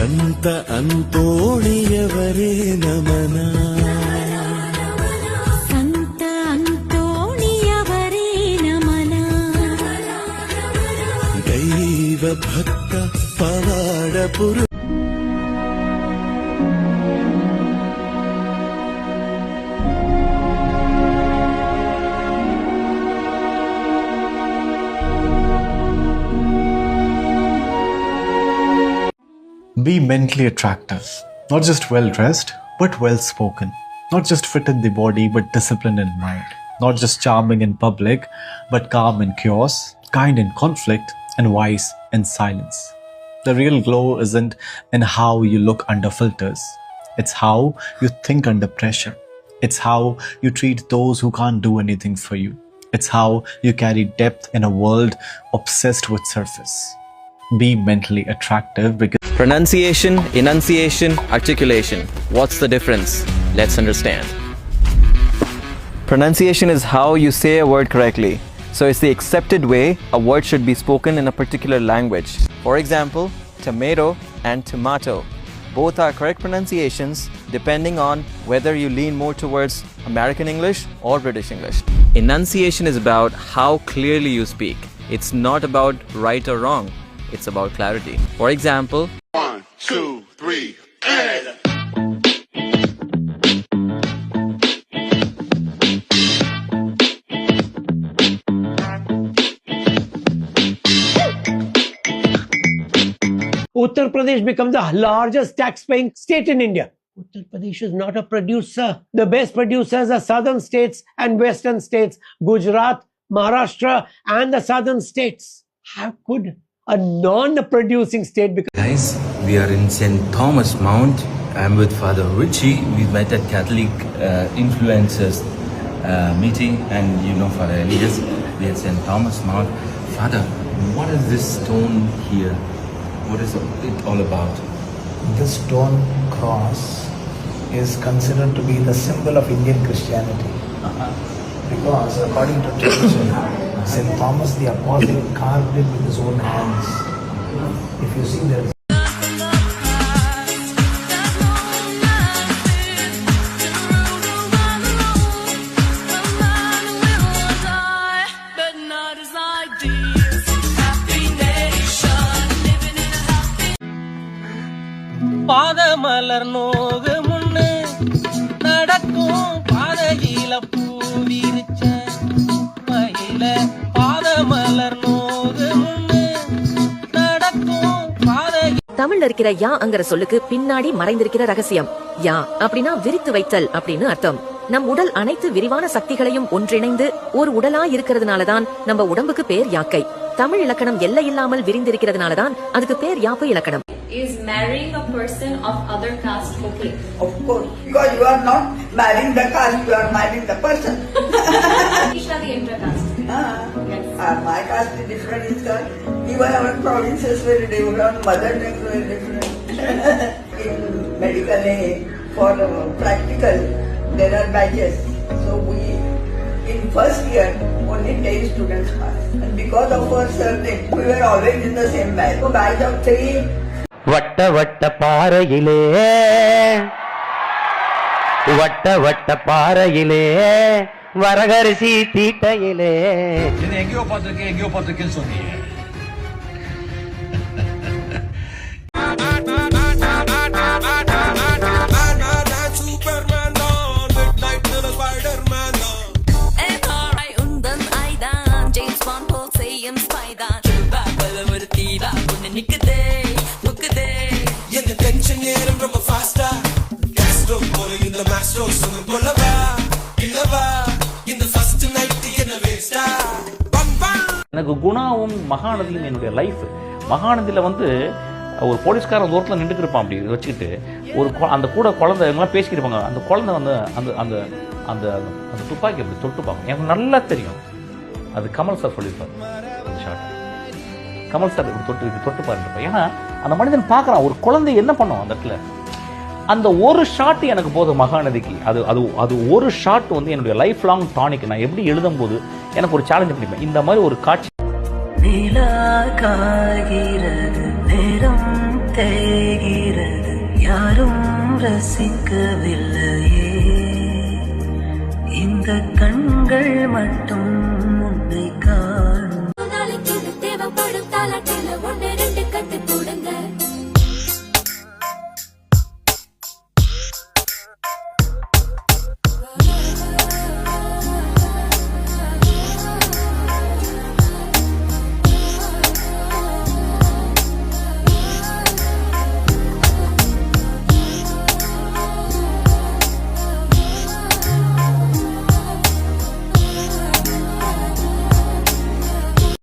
ಸಂತ ಅಂತೋಣಿಯವರೇ ನಮನ ಸಂತ ಅಂತೋಣಿಯವರೇ ನಮನ ದೈವ ಭಕ್ತ ಪವಾಡ ಪುರು Be mentally attractive, not just well-dressed, but well-spoken. Not just fit in the body, but disciplined in mind. Not just charming in public, but calm in chaos, kind in conflict, and wise in silence. The real glow isn't in how you look under filters. It's how you think under pressure. It's how you treat those who can't do anything for you. It's how you carry depth in a world obsessed with surface. Be mentally attractive because Pronunciation, enunciation, articulation. What's the difference? Let's understand. Pronunciation is how you say a word correctly. So it's the accepted way a word should be spoken in a particular language. For example, tomato and tomato. Both are correct pronunciations depending on whether you lean more towards American English or British English. Enunciation is about how clearly you speak. It's not about right or wrong. It's about clarity. For example, 1, 2, 3, and Uttar Pradesh becomes the largest tax-paying state in India. Uttar Pradesh is not a producer. The best producers are southern states and western states. Gujarat, Maharashtra, and the southern states. How could a non-producing state become? Guys, we are in St. Thomas Mount. I'm with Father Richie. We met at Catholic influencers meeting, and you know Father Elias. We are at St. Thomas Mount. Father, what is this stone here? What is it all about? This stone cross is considered to be the symbol of Indian Christianity. Because according to tradition, St. Thomas the Apostle carved it with his own hands. If you see there is பாதமலர் நோகு முன்னு நடக்கும் பாதையில பூவிரிச்ச மயில பாதமலர் நோகு முன்னு நடக்கும் பாதை. தமிழ்ல இருக்கிற யா அங்கற சொல்லுக்கு பின்னாடி மறைந்திருக்கிற ரகசியம். யா அப்படின்னா விரித்து வைத்தல் அப்படின்னு அர்த்தம். நம் உடல் அனைத்து விரிவான சக்திகளையும் ஒன்றிணைந்து ஒரு உடலா இருக்கிறதுனாலதான் நம்ம உடம்புக்கு பேர் யாக்கை. தமிழ் இலக்கணம் எல்லை இல்லாமல் விரிந்திருக்கிறதுனாலதான் அதுக்கு பேர் யாப்பு இலக்கணம். Is marrying a person of other caste okay? Of course, because you are not marrying the caste, you are marrying the person. Each are the intercaste. Yes. My caste is different. Even our provinces very different, mother tongue very different. In medical, for practical, there are batches. So we, in first year, only 10 students passed. And because of our surname, we were always in the same batch. So batch of 3. வட்ட வட்ட பாறையிலே வட்ட வட்ட பாறையிலே வரகரிசி தீட்டையிலே. எங்கேயோ பார்த்துருக்கேன்னு சொன்னீங்க. எனக்கு குணாவும் மகாநதியும் என்னுடைய life. மகாநதியில் ஒரு போலீஸ்காரன் தூரத்தில் நின்றுட்டு இருப்பான், அப்படி வச்சுக்கிட்டு அந்த கூட குழந்தை எல்லாம் பேசிக்கிட்டு இருப்பாங்க. அந்த குழந்தை அந்த அந்த அந்த அந்த துப்பாக்கி அப்படி தொட்டுப்பாங்க. எனக்கு நல்லா தெரியும் அது கமல் சார் சொல்லியிருப்பார். அந்த ஷாட் கமல் சார் இப்படி தொட்டு பாருங்க. ஏன்னா அந்த மனிதன் பார்க்குறான் ஒரு குழந்தை என்ன பண்ணும் அந்த இடத்துல. அந்த ஒரு ஷாட் எனக்கு போதும் மகாநதிக்கு. அது அது அது ஒரு ஷாட் என்னுடைய லைஃப் லாங் டானிக். நான் எப்படி எழுதும் போது எனக்கு ஒரு சேலஞ்ச் பண்ணிப்பேன். இந்த மாதிரி ஒரு காட்சி நேரம் தெரிகிறது யாரும் ரசிக்கவில்லையே இந்த கண்கள் மட்டும் உன்னை